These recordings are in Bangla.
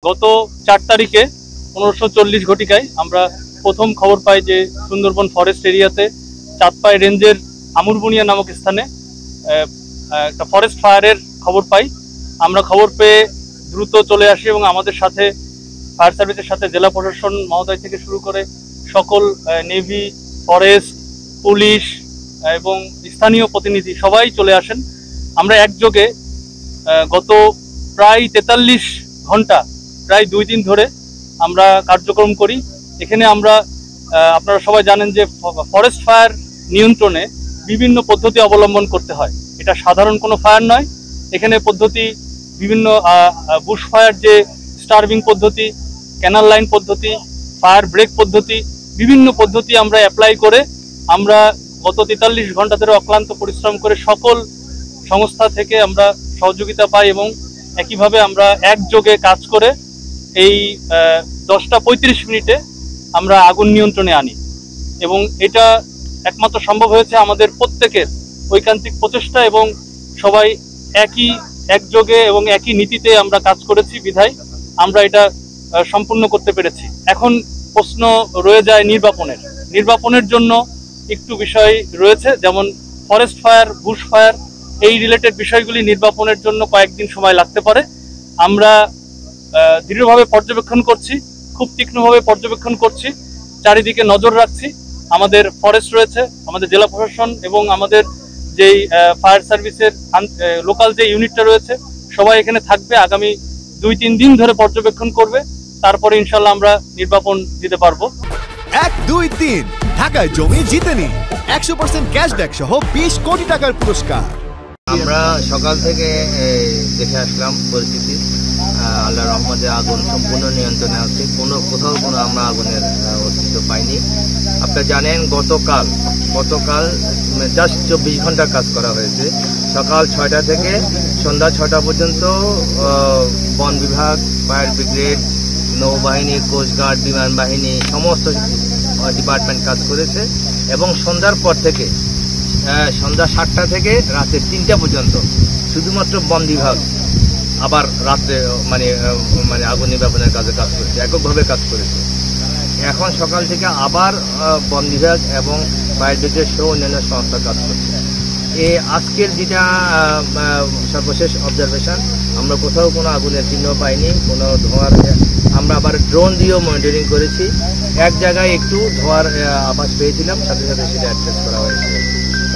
গত 4 তারিখে 1540 ঘটিকায় আমরা প্রথম খবর পাই যে সুন্দরবন ফরেস্ট এরিয়াতে চাঁদপাই রেঞ্জের আমুরবুনিয়া নামক স্থানে একটা ফরেস্ট ফায়ারের খবর পাই। আমরা খবর পেয়ে দ্রুত চলে আসি এবং আমাদের সাথে ফায়ার সার্ভিসের সাথে জেলা প্রশাসন মহোদয় থেকে শুরু করে সকল নেভি, ফরেস্ট, পুলিশ এবং স্থানীয় প্রতিনিধি সবাই চলে আসেন। আমরা একযোগে গত প্রায় 43 ঘন্টা, প্রায় 2 দিন ধরে আমরা কার্যক্রম করি। এখানে আমরা আপনারা সবাই জানেন যে ফরেস্ট ফায়ার নিয়ন্ত্রণে বিভিন্ন পদ্ধতি অবলম্বন করতে হয়। এটা সাধারণ কোনো ফায়ার নয়। এখানে পদ্ধতি বিভিন্ন বুশ ফায়ার, যে স্টার্ভিং পদ্ধতি, ক্যানাল লাইন পদ্ধতি, ফায়ার ব্রেক পদ্ধতি, বিভিন্ন পদ্ধতি আমরা অ্যাপ্লাই করে আমরা গত 43 ঘন্টা ধরে অক্লান্ত পরিশ্রম করে সকল সংস্থা থেকে আমরা সহযোগিতা পাই এবং একইভাবে আমরা একযোগে কাজ করে এই 10টা 35 মিনিটে আমরা আগুন নিয়ন্ত্রণে আনি। এবং এটা একমাত্র সম্ভব হয়েছে আমাদের প্রত্যেকের ঐকান্তিক প্রচেষ্টা এবং সবাই একযোগে এবং একই নীতিতে আমরা কাজ করেছি বিধায় আমরা এটা সম্পূর্ণ করতে পেরেছি। এখন প্রশ্ন রয়ে যায় নির্বাপনের জন্য একটু বিষয় রয়েছে, যেমন ফরেস্ট ফায়ার, বুশ ফায়ার, এই রিলেটেড বিষয়গুলি নির্বাপনের জন্য কয়েকদিন সময় লাগতে পারে। আমরা দৃঢ়ভাবে পর্যবেক্ষণ করছি, খুব তীক্ষ্ণভাবে পর্যবেক্ষণ করছি, চারিদিকে নজর রাখছি। আমাদের ফরেস্ট রয়েছে, আমাদের জেলা প্রশাসন এবং আমাদের যেই ফায়ার সার্ভিসের লোকাল যে ইউনিটটা রয়েছে সবাই এখানে থাকবে। আগামী 2-3 দিন ধরে পর্যবেক্ষণ করবে, তারপরে ইনশাল্লাহ আমরা নির্বাপন দিতে পারবো। 1, 2, 3 ঢাকায় জমি জিতে নিন 100% ক্যাশব্যাক সহ 20 কোটি টাকার পুরস্কার। আমরা সকাল থেকে দেখে আসলাম পরিস্থিতি। আল্লাহ রহমতে আগুন সম্পূর্ণ নিয়ন্ত্রণে আছে, কোথাও কোনো আমরা আগুনের অস্তিত্ব পাইনি। আপনারা জানেন গতকাল জাস্ট 24 ঘন্টা কাজ করা হয়েছে। সকাল 6টা থেকে সন্ধ্যা 6টা পর্যন্ত বন বিভাগ, ফায়ার ব্রিগেড, নৌবাহিনী, কোস্টগার্ড, বিমান বাহিনী সমস্ত ডিপার্টমেন্ট কাজ করেছে। এবং সন্ধ্যার পর থেকে সন্ধ্যা 7টা থেকে রাতে 3টা পর্যন্ত শুধুমাত্র বন বিভাগ আবার রাত্রে মানে আগুন নির্বাপনের কাজে কাজ করেছে, এককভাবে কাজ করেছে। এখন সকাল থেকে আবার বন বিভাগ এবং ফায়ার ব্রিগেড সহ অন্যান্য সংস্থা কাজ করছে। আজকের যেটা সর্বশেষ অবজারভেশন, আমরা কোথাও কোনো আগুনের চিহ্ন পাইনি, কোনো ধোঁয়ার। আমরা আবার ড্রোন দিয়েও মনিটরিং করেছি। এক জায়গায় একটু ধোঁয়ার আভাস পেয়েছিলাম, সাথে সাথে সেটা অ্যাড্রেস করা হয়েছে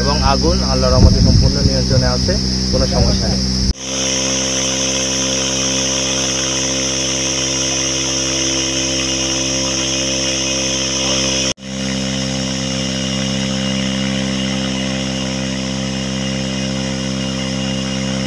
এবং আগুন আল্লাহর রহমতে সম্পূর্ণ নিয়ন্ত্রণে আছে, কোনো সমস্যা নেই।